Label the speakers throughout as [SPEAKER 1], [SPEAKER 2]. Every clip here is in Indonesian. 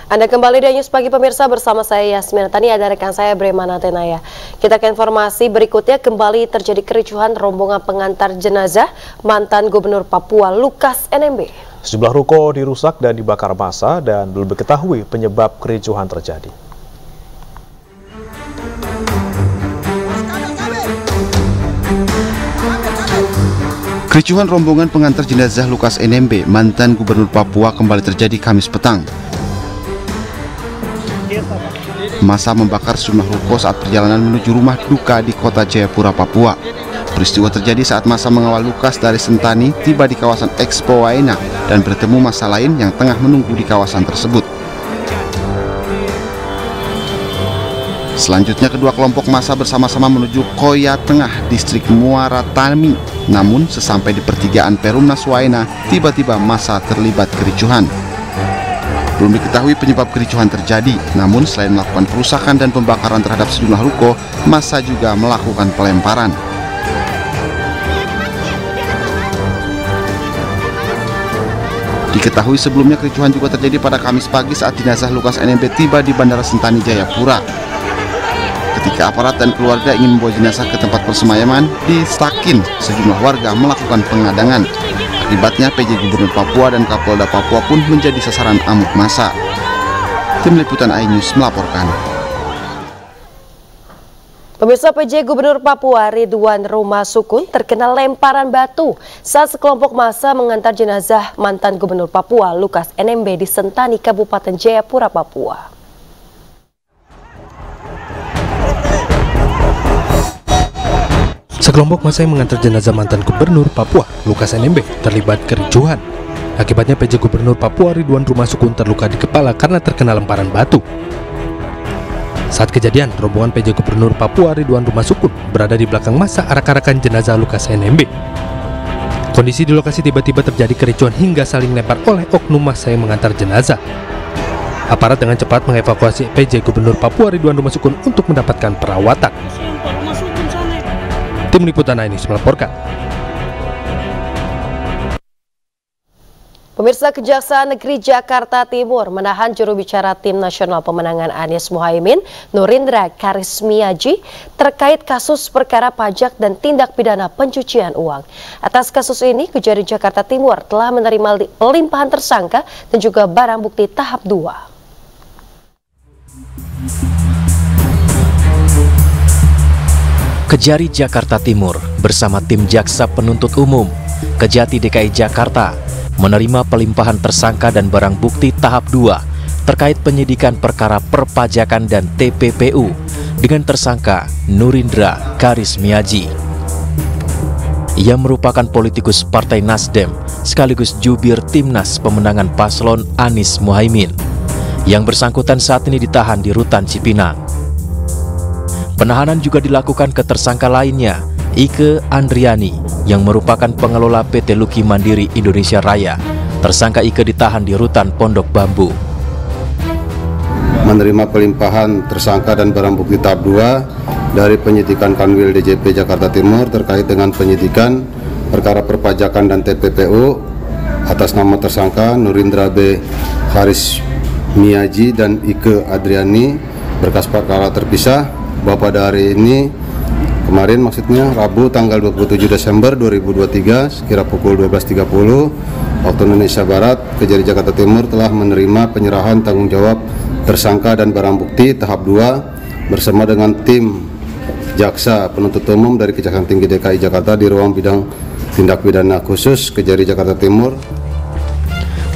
[SPEAKER 1] Anda kembali di News Pagi pemirsa bersama saya Yasmin. Tadi ada rekan saya Bremana Tenaya. Kita ke informasi berikutnya. Kembali terjadi kericuhan rombongan pengantar jenazah mantan Gubernur Papua Lukas NMB.
[SPEAKER 2] Sejumlah ruko dirusak dan dibakar massa dan belum diketahui penyebab kericuhan terjadi.
[SPEAKER 3] Kericuhan rombongan pengantar jenazah Lukas NMB, mantan Gubernur Papua, kembali terjadi Kamis petang. Massa membakar sejumlah ruko saat perjalanan menuju rumah duka di kota Jayapura, Papua. Peristiwa terjadi saat massa mengawal Lukas dari Sentani tiba di kawasan Expo Waena dan bertemu massa lain yang tengah menunggu di kawasan tersebut. Selanjutnya kedua kelompok massa bersama-sama menuju Koya Tengah, distrik Muara Tami. Namun sesampai di pertigaan Perumnas Waena, tiba-tiba massa terlibat kericuhan. Belum diketahui penyebab kericuhan terjadi, namun selain melakukan perusakan dan pembakaran terhadap sejumlah ruko, massa juga melakukan pelemparan. Diketahui sebelumnya kericuhan juga terjadi pada Kamis pagi saat jenazah Lukas NMB tiba di Bandara Sentani Jayapura. Ketika aparat dan keluarga ingin membawa jenazah ke tempat persemayaman di Stakin, sejumlah warga melakukan pengadangan. Akibatnya PJ Gubernur Papua dan Kapolda Papua pun menjadi sasaran amuk massa. Tim Liputan iNews melaporkan.
[SPEAKER 1] Pemirsa, PJ Gubernur Papua Ridwan Rumah Sukun terkena lemparan batu saat sekelompok massa mengantar jenazah mantan Gubernur Papua Lukas NMB di Sentani, Kabupaten Jayapura, Papua.
[SPEAKER 4] Sekelompok massa yang mengantar jenazah mantan Gubernur Papua Lukas NMB terlibat kericuhan. Akibatnya PJ Gubernur Papua Ridwan Rumah Sukun terluka di kepala karena terkena lemparan batu. Saat kejadian, rombongan PJ Gubernur Papua Ridwan Rumah Sukun berada di belakang massa arak-arakan jenazah Lukas NMB. Kondisi di lokasi tiba-tiba terjadi kericuhan hingga saling lempar oleh oknum massa yang mengantar jenazah. Aparat dengan cepat mengevakuasi PJ Gubernur Papua Ridwan Rumah Sukun untuk mendapatkan perawatan. Tim Liputan iNews melaporkan.
[SPEAKER 1] Pemirsa, Kejaksaan Negeri Jakarta Timur menahan juru bicara Tim Nasional Pemenangan Anies Mohaimin, Nurindra Karismiaji, terkait kasus perkara pajak dan tindak pidana pencucian uang. Atas kasus ini, Kejari Jakarta Timur telah menerima pelimpahan tersangka dan juga barang bukti tahap 2.
[SPEAKER 5] Kejari Jakarta Timur bersama tim Jaksa Penuntut Umum Kejati DKI Jakarta menerima pelimpahan tersangka dan barang bukti tahap 2 terkait penyidikan perkara perpajakan dan TPPU dengan tersangka Nurindra Karismiaji. Ia merupakan politikus Partai Nasdem sekaligus jubir Timnas Pemenangan Paslon Anies Mohaimin. Yang bersangkutan saat ini ditahan di Rutan Cipinang. Penahanan juga dilakukan ke tersangka lainnya, Ike Andriani, yang merupakan pengelola PT Luki Mandiri Indonesia Raya. Tersangka Ike ditahan di Rutan Pondok Bambu.
[SPEAKER 6] Menerima pelimpahan tersangka dan barang bukti tahap 2 dari penyidikan Kanwil DJP Jakarta Timur terkait dengan penyidikan perkara perpajakan dan TPPU atas nama tersangka Nurindra B. Karismiaji dan Ike Andriani, berkas perkara terpisah. Bahwa pada hari ini, kemarin maksudnya Rabu tanggal 27 Desember 2023 sekira pukul 12.30 waktu Indonesia Barat, Kejari Jakarta Timur telah menerima penyerahan tanggung jawab tersangka dan barang bukti tahap 2 bersama dengan tim Jaksa Penuntut Umum dari Kejaksaan Tinggi DKI Jakarta di ruang bidang tindak pidana khusus Kejari Jakarta Timur.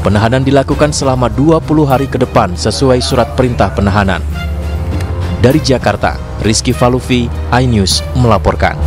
[SPEAKER 5] Penahanan dilakukan selama 20 hari ke depan sesuai surat perintah penahanan. Dari Jakarta, Rizky Falufi, iNews melaporkan.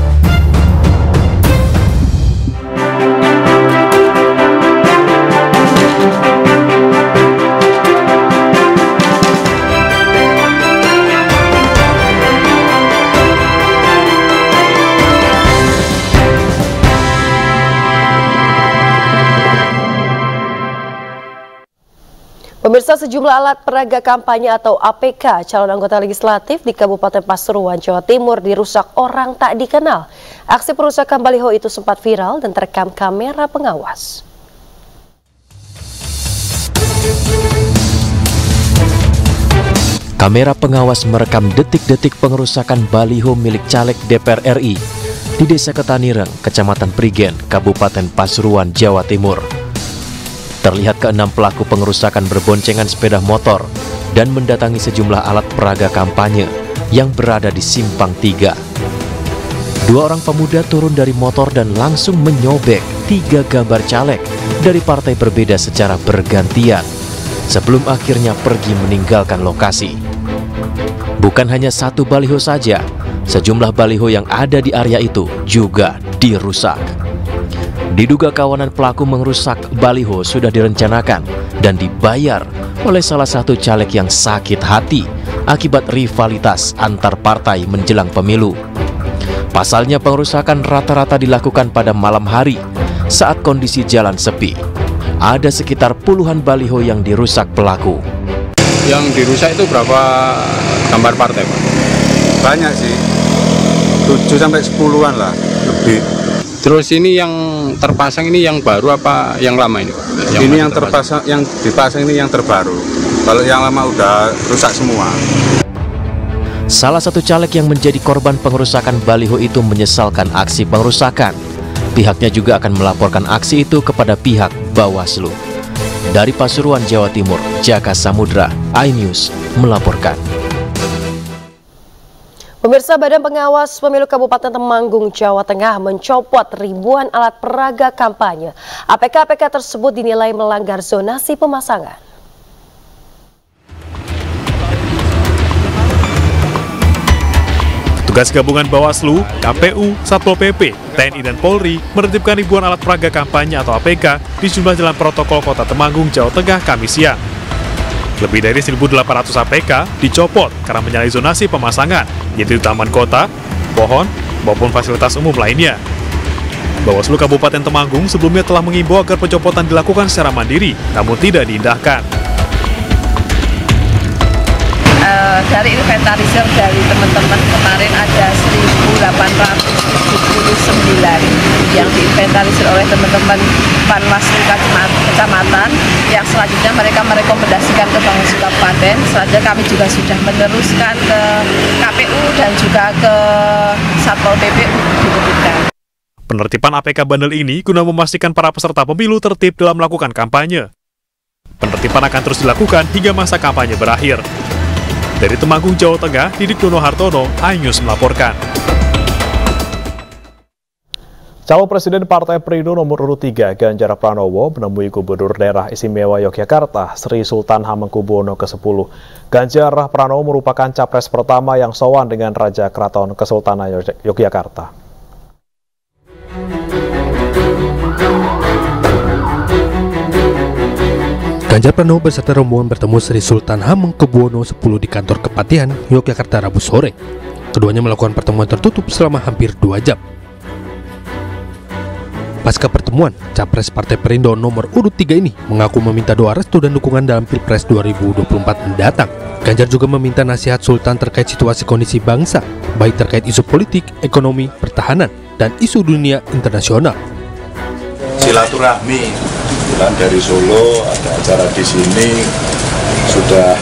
[SPEAKER 1] Pemirsa, sejumlah alat peraga kampanye atau APK calon anggota legislatif di Kabupaten Pasuruan, Jawa Timur dirusak orang tak dikenal. Aksi perusakan baliho itu sempat viral dan terekam kamera pengawas.
[SPEAKER 5] Kamera pengawas merekam detik-detik pengerusakan baliho milik caleg DPR RI di Desa Ketanireng, Kecamatan Prigen, Kabupaten Pasuruan, Jawa Timur. Terlihat ke-6 pelaku pengerusakan berboncengan sepeda motor dan mendatangi sejumlah alat peraga kampanye yang berada di Simpang 3. 2 orang pemuda turun dari motor dan langsung menyobek 3 gambar caleg dari partai berbeda secara bergantian sebelum akhirnya pergi meninggalkan lokasi. Bukan hanya 1 baliho saja, sejumlah baliho yang ada di area itu juga dirusak. Diduga kawanan pelaku merusak baliho sudah direncanakan dan dibayar oleh salah satu caleg yang sakit hati akibat rivalitas antar partai menjelang pemilu. Pasalnya pengerusakan rata-rata dilakukan pada malam hari saat kondisi jalan sepi. Ada sekitar puluhan baliho yang dirusak pelaku.
[SPEAKER 7] Yang dirusak itu berapa gambar partai, Pak?
[SPEAKER 8] Banyak sih, 7-10-an lah lebih.
[SPEAKER 7] Terus ini yang terpasang ini yang baru apa yang lama ini, Pak?
[SPEAKER 8] Ini yang terpasang, yang dipasang ini yang terbaru. Kalau yang lama udah rusak semua.
[SPEAKER 5] Salah satu caleg yang menjadi korban pengerusakan baliho itu menyesalkan aksi pengerusakan. Pihaknya juga akan melaporkan aksi itu kepada pihak Bawaslu. Dari Pasuruan, Jawa Timur, Jaka Samudra, iNews melaporkan.
[SPEAKER 1] Pemirsa, Badan Pengawas Pemilu Kabupaten Temanggung, Jawa Tengah mencopot ribuan alat peraga kampanye. APK-APK tersebut dinilai melanggar zonasi pemasangan.
[SPEAKER 2] Tugas gabungan Bawaslu, KPU, Satpol PP, TNI dan Polri menertibkan ribuan alat peraga kampanye atau APK di sejumlah jalan protokol Kota Temanggung, Jawa Tengah, Kamis siang. Lebih dari 1.800 APK dicopot karena menyalahi zonasi pemasangan, yaitu di taman kota, pohon, maupun fasilitas umum lainnya. Bawaslu Kabupaten Temanggung sebelumnya telah mengimbau agar pencopotan dilakukan secara mandiri, namun tidak diindahkan.
[SPEAKER 9] Dari inventarisir dari teman-teman kemarin ada 1.879 yang diinventarisir oleh teman-teman Panwaslu Kecamatan, yang selanjutnya mereka merekomendasikan ke Bawaslu Kabupaten. Selanjutnya kami juga sudah meneruskan ke KPU dan juga ke Satpol PP diterbitkan.
[SPEAKER 2] Penertiban APK bandel ini guna memastikan para peserta pemilu tertib dalam melakukan kampanye. Penertiban akan terus dilakukan hingga masa kampanye berakhir. Dari Temanggung, Jawa Tengah, Didik Dono Hartono, iNews melaporkan. Calon Presiden Partai Perindo nomor urut 3 Ganjar Pranowo menemui Gubernur Daerah Istimewa Yogyakarta Sri Sultan Hamengkubuwono ke-10. Ganjar Pranowo merupakan capres pertama yang sowan dengan Raja Keraton Kesultanan Yogyakarta.
[SPEAKER 4] Ganjar Pranowo beserta rombongan bertemu Sri Sultan Hamengkubuwono X di kantor Kepatihan, Yogyakarta Rabu sore. Keduanya melakukan pertemuan tertutup selama hampir 2 jam. Pasca pertemuan, Capres Partai Perindo nomor urut 3 ini mengaku meminta doa restu dan dukungan dalam Pilpres 2024 mendatang. Ganjar juga meminta nasihat Sultan terkait situasi kondisi bangsa, baik terkait isu politik, ekonomi, pertahanan, dan isu dunia internasional.
[SPEAKER 10] Silaturahmi, bulan dari Solo ada acara di sini, sudah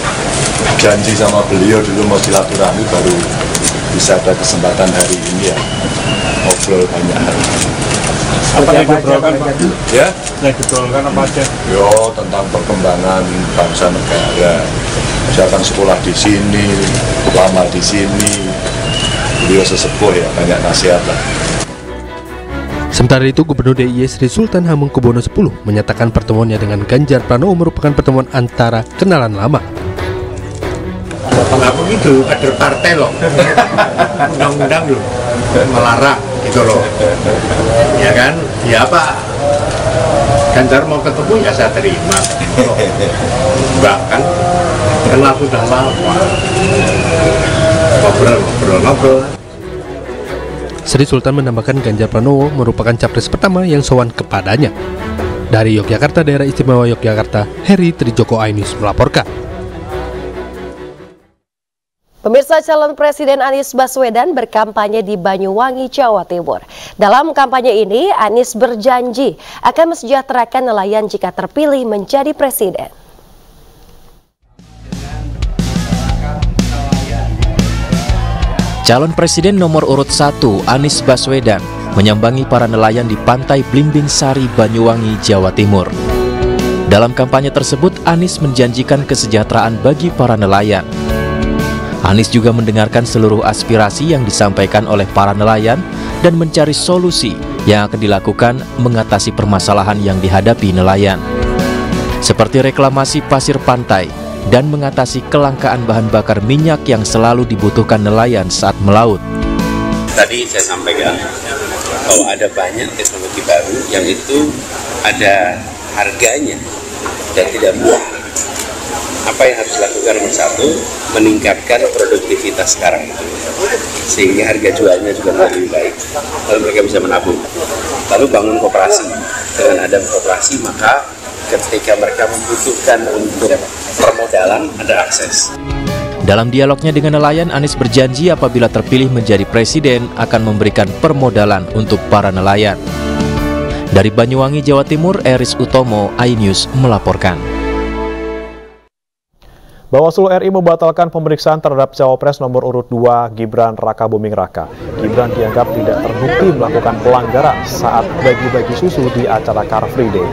[SPEAKER 10] janji sama beliau dulu mau silaturahmi, baru bisa ada kesempatan hari ini ya, ngobrol banyak hal.
[SPEAKER 7] Apa yang diobrolkan, Pak?
[SPEAKER 10] Ya?
[SPEAKER 7] Yang diobrolkan apa aja?
[SPEAKER 10] Yo, tentang perkembangan bangsa negara. Misalkan sekolah di sini, lama di sini, beliau sesepuh ya, banyak nasihat lah.
[SPEAKER 4] Sementara itu, Gubernur DIY Sri Sultan Hamengkubuwono X menyatakan pertemuannya dengan Ganjar Pranowo merupakan pertemuan antara kenalan lama.
[SPEAKER 11] Aku itu kader partai loh, undang-undang loh, melarang gitu loh, ya kan? Ya apa? Ganjar mau ketemu ya saya terima. Enggak kan? Kenal sudah lama, ngobrol.
[SPEAKER 4] Sri Sultan menambahkan Ganjar Pranowo merupakan capres pertama yang sowan kepadanya. Dari Yogyakarta, Daerah Istimewa Yogyakarta, Heri Trijoko, iNews melaporkan.
[SPEAKER 1] Pemirsa, calon Presiden Anies Baswedan berkampanye di Banyuwangi, Jawa Timur. Dalam kampanye ini, Anies berjanji akan mesejahterakan nelayan jika terpilih menjadi presiden.
[SPEAKER 5] Calon Presiden nomor urut 1 Anies Baswedan menyambangi para nelayan di Pantai Blimbing Sari, Banyuwangi, Jawa Timur. Dalam kampanye tersebut, Anies menjanjikan kesejahteraan bagi para nelayan. Anies juga mendengarkan seluruh aspirasi yang disampaikan oleh para nelayan dan mencari solusi yang akan dilakukan mengatasi permasalahan yang dihadapi nelayan, seperti reklamasi pasir pantai dan mengatasi kelangkaan bahan bakar minyak yang selalu dibutuhkan nelayan saat melaut.
[SPEAKER 12] Tadi saya sampaikan bahwa ada banyak teknologi baru yang itu ada harganya dan tidak murah. Apa yang harus dilakukan? Nomor satu, meningkatkan produktivitas sekarang itu, sehingga harga jualnya juga lebih baik, lalu mereka bisa menabung. Lalu bangun koperasi. Dengan ada koperasi, maka ketika mereka membutuhkan untuk permodalan, ada akses.
[SPEAKER 5] Dalam dialognya dengan nelayan, Anies berjanji apabila terpilih menjadi presiden akan memberikan permodalan untuk para nelayan. Dari Banyuwangi, Jawa Timur, Eris Utomo, iNews melaporkan.
[SPEAKER 13] Bawaslu RI membatalkan pemeriksaan terhadap Cawapres nomor urut 2 Gibran Rakabuming Raka. Gibran dianggap tidak terbukti melakukan pelanggaran saat bagi-bagi susu di acara Car Free Day.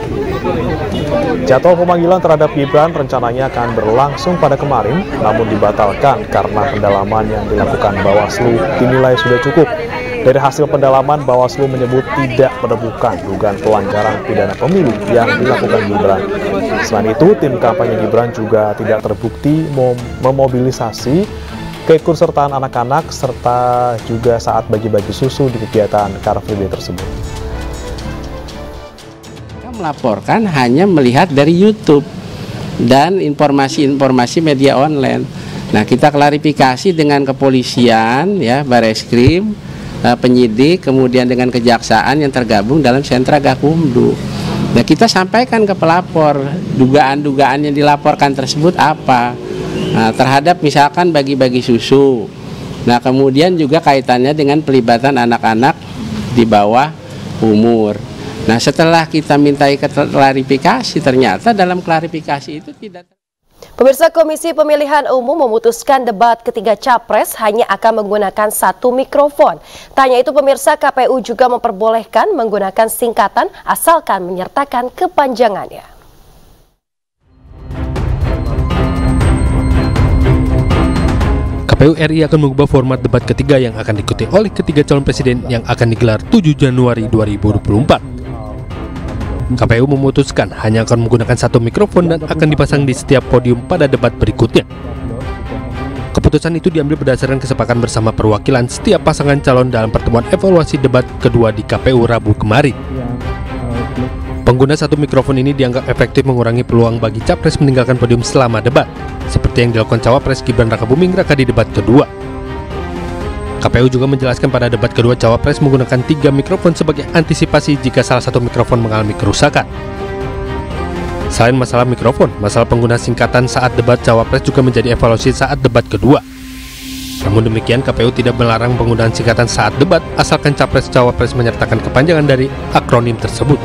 [SPEAKER 13] Jadwal pemanggilan terhadap Gibran rencananya akan berlangsung pada kemarin, namun dibatalkan karena pendalaman yang dilakukan Bawaslu dinilai sudah cukup. Dari hasil pendalaman, Bawaslu menyebut tidak menemukan dugaan pelanggaran pidana pemilu yang dilakukan Gibran. Selain itu, tim kampanye Gibran juga tidak terbukti memobilisasi keikutsertaan anak-anak serta juga saat bagi-bagi susu di kegiatan Car Free Day tersebut.
[SPEAKER 14] Kita melaporkan hanya melihat dari YouTube dan informasi-informasi media online. Nah, kita klarifikasi dengan kepolisian, ya, Bareskrim, penyidik, kemudian dengan kejaksaan yang tergabung dalam sentra Gakumdu. Nah, kita sampaikan ke pelapor dugaan-dugaan yang dilaporkan tersebut apa, terhadap misalkan bagi-bagi susu. Nah, kemudian juga kaitannya dengan pelibatan anak-anak di bawah umur. Nah, setelah kita mintai klarifikasi, ternyata dalam klarifikasi itu tidak.
[SPEAKER 1] Pemirsa, Komisi Pemilihan Umum memutuskan debat ketiga Capres hanya akan menggunakan satu mikrofon. Tak hanya itu, pemirsa, KPU juga memperbolehkan menggunakan singkatan asalkan menyertakan kepanjangannya.
[SPEAKER 4] KPU RI akan mengubah format debat ketiga yang akan diikuti oleh ketiga calon presiden yang akan digelar 7 Januari 2024. KPU memutuskan hanya akan menggunakan satu mikrofon dan akan dipasang di setiap podium pada debat berikutnya. Keputusan itu diambil berdasarkan kesepakatan bersama perwakilan setiap pasangan calon dalam pertemuan evaluasi debat kedua di KPU Rabu kemarin. Pengguna satu mikrofon ini dianggap efektif mengurangi peluang bagi Capres meninggalkan podium selama debat, seperti yang dilakukan Cawapres Gibran Rakabuming Raka di debat kedua. KPU juga menjelaskan pada debat kedua Cawapres menggunakan 3 mikrofon sebagai antisipasi jika salah satu mikrofon mengalami kerusakan. Selain masalah mikrofon, masalah pengguna singkatan saat debat Cawapres juga menjadi evaluasi saat debat kedua. Namun demikian, KPU tidak melarang penggunaan singkatan saat debat asalkan Capres-Cawapres menyertakan kepanjangan dari akronim tersebut.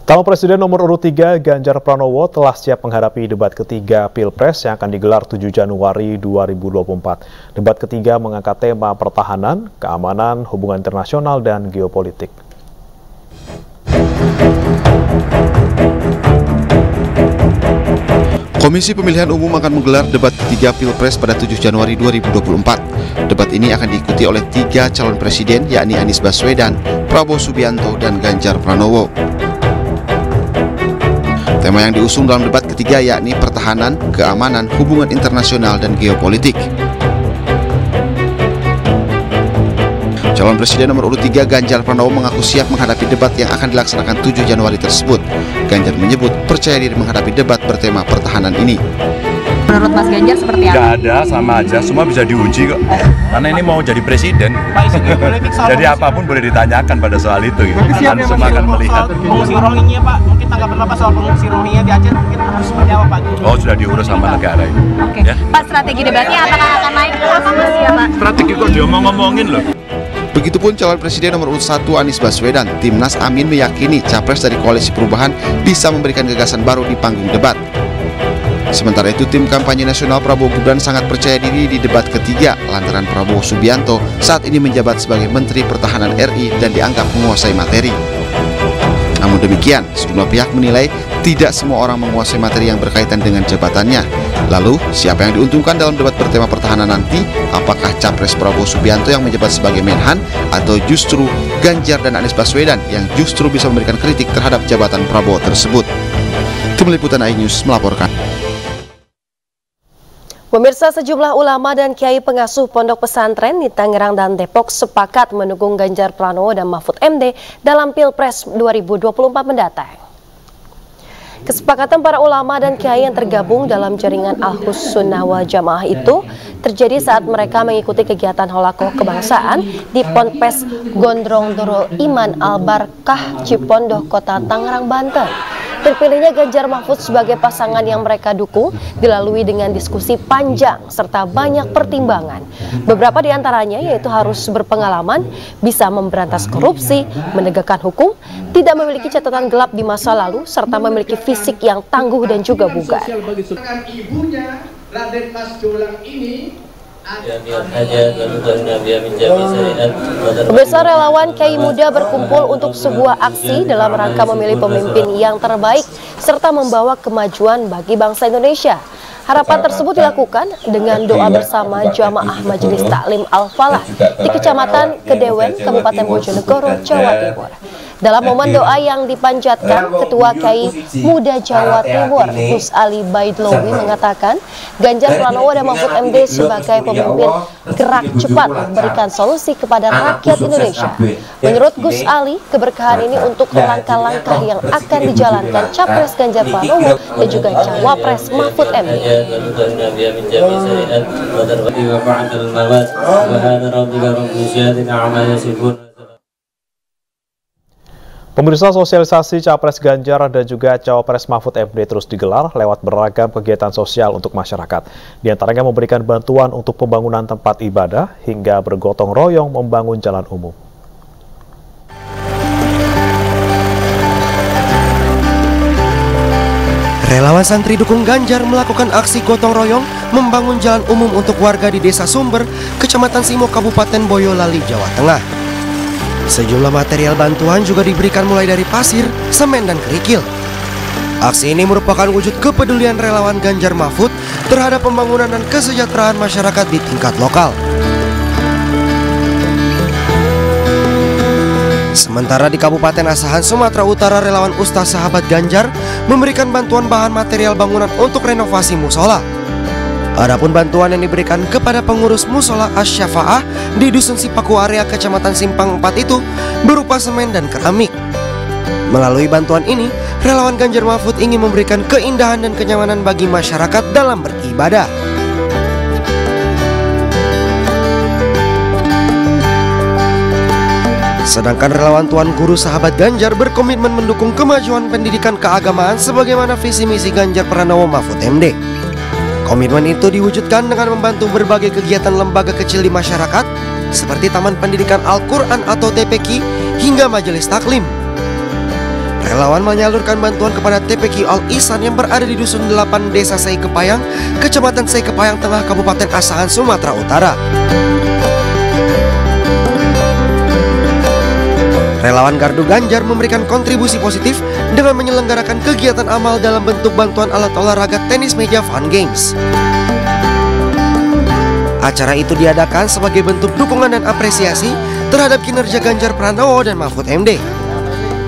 [SPEAKER 13] Calon Presiden nomor urut 3 Ganjar Pranowo telah siap menghadapi debat ketiga Pilpres yang akan digelar 7 Januari 2024. Debat ketiga mengangkat tema pertahanan, keamanan, hubungan internasional, dan geopolitik.
[SPEAKER 3] Komisi Pemilihan Umum akan menggelar debat ketiga Pilpres pada 7 Januari 2024. Debat ini akan diikuti oleh 3 calon presiden, yakni Anies Baswedan, Prabowo Subianto, dan Ganjar Pranowo. Tema yang diusung dalam debat ketiga yakni pertahanan, keamanan, hubungan internasional, dan geopolitik. Calon Presiden nomor urut 3 Ganjar Pranowo mengaku siap menghadapi debat yang akan dilaksanakan 7 Januari tersebut. Ganjar menyebut percaya diri menghadapi debat bertema pertahanan ini.
[SPEAKER 15] Menurut Mas Ganjar seperti apa?
[SPEAKER 16] Nggak ada, sama aja, semua bisa diuji kok. Karena ini mau jadi presiden. Jadi apapun boleh ditanyakan pada soal itu. Gitu. Kan semua akan melihat.
[SPEAKER 17] Pengungsi Rohingya, Pak, mungkin tanggapan Bapak soal pengungsi Rohingya di Aceh mungkin harus seperti apa, Pak?
[SPEAKER 16] Oh, sudah diurus sama negara ini.
[SPEAKER 15] Oke. Ya? Pak, strategi debatnya apakah akan naik ke apa, Mas, ya, Pak?
[SPEAKER 16] Strategi kok diomong-ngomongin loh.
[SPEAKER 3] Begitupun calon presiden nomor urut 1 Anies Baswedan, Timnas Amin meyakini capres dari Koalisi Perubahan bisa memberikan gagasan baru di panggung debat. Sementara itu, tim kampanye nasional Prabowo Gibran sangat percaya diri di debat ketiga lantaran Prabowo Subianto saat ini menjabat sebagai Menteri Pertahanan RI dan dianggap menguasai materi. Namun demikian, sejumlah pihak menilai tidak semua orang menguasai materi yang berkaitan dengan jabatannya. Lalu, siapa yang diuntungkan dalam debat bertema pertahanan nanti? Apakah capres Prabowo Subianto yang menjabat sebagai Menhan atau justru Ganjar dan Anies Baswedan yang justru bisa memberikan kritik terhadap jabatan Prabowo tersebut? Tim Liputan iNews melaporkan.
[SPEAKER 1] Pemirsa, sejumlah ulama dan kiai pengasuh pondok pesantren di Tangerang dan Depok sepakat mendukung Ganjar Pranowo dan Mahfud MD dalam Pilpres 2024 mendatang. Kesepakatan para ulama dan kiai yang tergabung dalam jaringan Al-Hus Sunnah wal Jamaah itu terjadi saat mereka mengikuti kegiatan holakoh kebangsaan di Ponpes Gondrong Darul Iman Al-Barkah Cipondoh, Kota Tangerang, Banten. Terpilihnya Ganjar Mahfud sebagai pasangan yang mereka dukung dilalui dengan diskusi panjang serta banyak pertimbangan. Beberapa di antaranya yaitu harus berpengalaman, bisa memberantas korupsi, menegakkan hukum, tidak memiliki catatan gelap di masa lalu, serta memiliki fisik yang tangguh dan juga bugar.
[SPEAKER 18] Ibunya Raden Mas Jolang ini
[SPEAKER 1] Pemirsa, relawan Kiai Muda berkumpul untuk sebuah aksi dalam rangka memilih pemimpin yang terbaik serta membawa kemajuan bagi bangsa Indonesia. Harapan tersebut dilakukan dengan doa bersama jamaah Majelis Taklim Al-Falah di Kecamatan Kedewen, Kabupaten Bojonegoro, Jawa Timur. Dalam momen doa yang dipanjatkan, Ketua Kiai Muda Jawa Timur, Gus Ali Baidlowi, mengatakan Ganjar Pranowo dan Mahfud MD sebagai pemimpin gerak cepat memberikan solusi kepada rakyat Indonesia. Menurut Gus Ali, keberkahan ini untuk langkah-langkah yang akan dijalankan Capres Ganjar Pranowo dan juga Cawapres Mahfud MD.
[SPEAKER 13] Pemirsa, sosialisasi Capres Ganjar dan juga Cawapres Mahfud MD terus digelar lewat beragam kegiatan sosial untuk masyarakat. Di antaranya memberikan bantuan untuk pembangunan tempat ibadah hingga bergotong royong membangun jalan umum.
[SPEAKER 19] Relawan santri dukung Ganjar melakukan aksi gotong royong membangun jalan umum untuk warga di Desa Sumber, Kecamatan Simo, Kabupaten Boyolali, Jawa Tengah. Sejumlah material bantuan juga diberikan mulai dari pasir, semen, dan kerikil. Aksi ini merupakan wujud kepedulian relawan Ganjar Mahfud terhadap pembangunan dan kesejahteraan masyarakat di tingkat lokal. Sementara di Kabupaten Asahan, Sumatera Utara, relawan Ustaz Sahabat Ganjar memberikan bantuan bahan material bangunan untuk renovasi musola. Adapun bantuan yang diberikan kepada pengurus musola Asy-Syafa'ah di Dusun Sipaku area Kecamatan Simpang 4 itu berupa semen dan keramik. Melalui bantuan ini, relawan Ganjar Mahfud ingin memberikan keindahan dan kenyamanan bagi masyarakat dalam beribadah. Sedangkan relawan Tuan Guru Sahabat Ganjar berkomitmen mendukung kemajuan pendidikan keagamaan sebagaimana visi misi Ganjar Pranowo Mahfud MD. Komitmen itu diwujudkan dengan membantu berbagai kegiatan lembaga kecil di masyarakat seperti Taman Pendidikan Al-Quran atau TPQ hingga Majelis Taklim. Relawan menyalurkan bantuan kepada TPQ Al-Ihsan yang berada di Dusun 8 Desa Seikepayang, Kecamatan Seikepayang Tengah, Kabupaten Asahan, Sumatera Utara. Relawan Gardu Ganjar memberikan kontribusi positif dengan menyelenggarakan kegiatan amal dalam bentuk bantuan alat olahraga tenis meja Fun Games. Acara itu diadakan sebagai bentuk dukungan dan apresiasi terhadap kinerja Ganjar Pranowo dan Mahfud MD.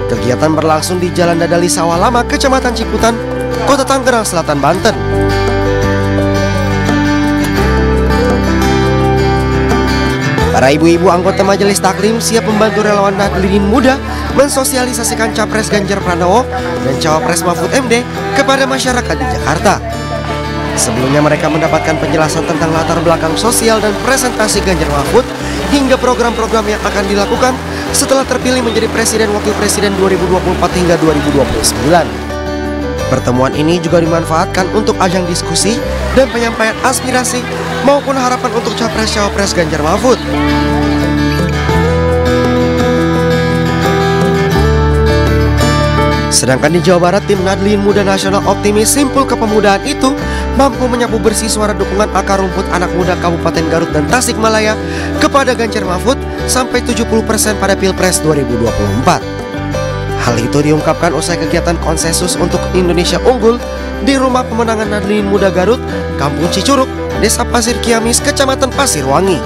[SPEAKER 19] Kegiatan berlangsung di Jalan Dadali Sawah Lama, Kecamatan Ciputan, Kota Tangerang Selatan, Banten. Para ibu-ibu anggota Majelis Taklim siap membantu relawan Nahdliyin Muda mensosialisasikan Capres Ganjar Pranowo dan Cawapres Mahfud MD kepada masyarakat di Jakarta. Sebelumnya mereka mendapatkan penjelasan tentang latar belakang sosial dan presentasi Ganjar Mahfud hingga program-program yang akan dilakukan setelah terpilih menjadi Presiden Wakil Presiden 2024 hingga 2029. Pertemuan ini juga dimanfaatkan untuk ajang diskusi dan penyampaian aspirasi maupun harapan untuk Capres-Cawapres Ganjar Mahfud. Sedangkan di Jawa Barat, tim Nahdliyin Muda Nasional optimis simpul kepemudaan itu mampu menyapu bersih suara dukungan akar rumput anak muda Kabupaten Garut dan Tasikmalaya kepada Ganjar Mahfud sampai 70% pada Pilpres 2024. Hal itu diungkapkan usai kegiatan konsensus untuk Indonesia Unggul di Rumah Pemenangan Nahdliyin Muda Garut, Kampung Cicurug, Desa Pasir Kiamis, Kecamatan Pasirwangi.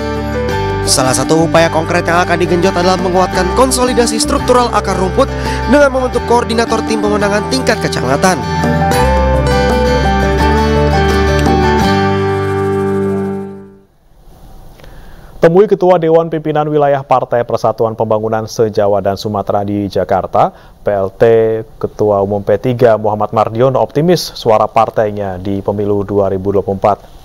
[SPEAKER 19] Salah satu upaya konkret yang akan digenjot adalah menguatkan konsolidasi struktural akar rumput dengan membentuk koordinator tim pemenangan tingkat kecamatan.
[SPEAKER 13] Temui Ketua Dewan Pimpinan Wilayah Partai Persatuan Pembangunan Se-Jawa dan Sumatera di Jakarta, PLT Ketua Umum P3 Muhammad Mardiono optimis suara partainya di pemilu 2024.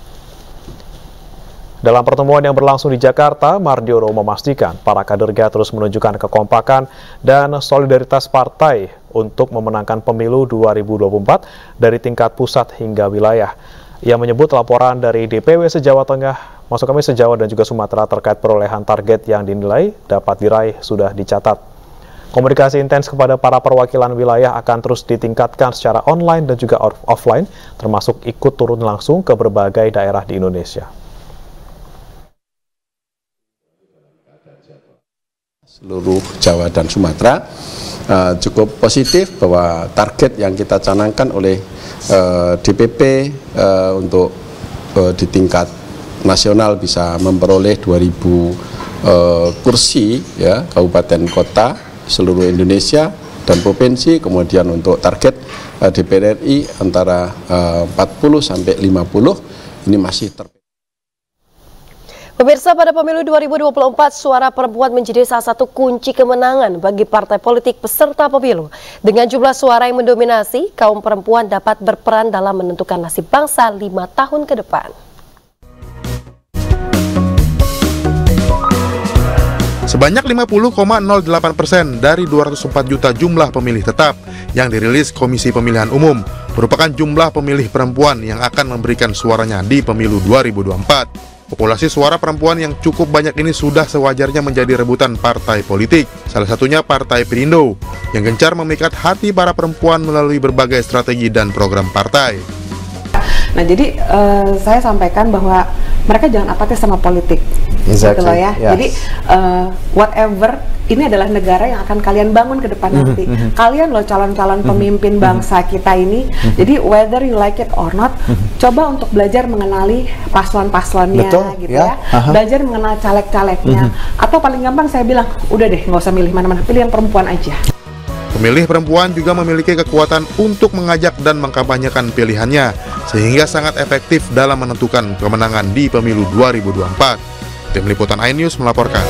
[SPEAKER 13] Dalam pertemuan yang berlangsung di Jakarta, Mardiono memastikan para kadernya terus menunjukkan kekompakan dan solidaritas partai untuk memenangkan pemilu 2024 dari tingkat pusat hingga wilayah. Ia menyebut laporan dari DPW se-Jawa Tengah, maksud kami se-Jawa dan juga Sumatera terkait perolehan target yang dinilai dapat diraih sudah dicatat. Komunikasi intens kepada para perwakilan wilayah akan terus ditingkatkan secara online dan juga offline, termasuk ikut turun langsung ke berbagai daerah di Indonesia.
[SPEAKER 20] Seluruh Jawa dan Sumatera cukup positif bahwa target yang kita canangkan oleh DPP untuk di tingkat nasional bisa memperoleh 2.000 kursi ya, kabupaten kota seluruh Indonesia dan provinsi, kemudian untuk target DPR RI antara 40 sampai 50 ini masih
[SPEAKER 1] Pemirsa, pada pemilu 2024, suara perempuan menjadi salah satu kunci kemenangan bagi partai politik peserta pemilu. Dengan jumlah suara yang mendominasi, kaum perempuan dapat berperan dalam menentukan nasib bangsa 5 tahun ke depan.
[SPEAKER 21] Sebanyak 50,08% dari 204 juta jumlah pemilih tetap yang dirilis Komisi Pemilihan Umum merupakan jumlah pemilih perempuan yang akan memberikan suaranya di pemilu 2024. Populasi suara perempuan yang cukup banyak ini sudah sewajarnya menjadi rebutan partai politik, salah satunya Partai Perindo, yang gencar memikat hati para perempuan melalui berbagai strategi dan program partai.
[SPEAKER 22] Nah, jadi saya sampaikan bahwa mereka jangan apatis sama politik, gitu loh ya. Yes. Jadi whatever, ini adalah negara yang akan kalian bangun ke depan nanti. Kalian loh calon-calon pemimpin bangsa kita ini. Jadi whether you like it or not, coba untuk belajar mengenali paslon-paslonnya, gitu ya. Belajar mengenal caleg-calegnya. Atau paling gampang saya bilang, udah deh nggak usah milih mana-mana, pilih yang perempuan aja.
[SPEAKER 21] Pemilih perempuan juga memiliki kekuatan untuk mengajak dan mengkampanyekan pilihannya, sehingga sangat efektif dalam menentukan kemenangan di pemilu 2024. Tim Liputan iNews melaporkan.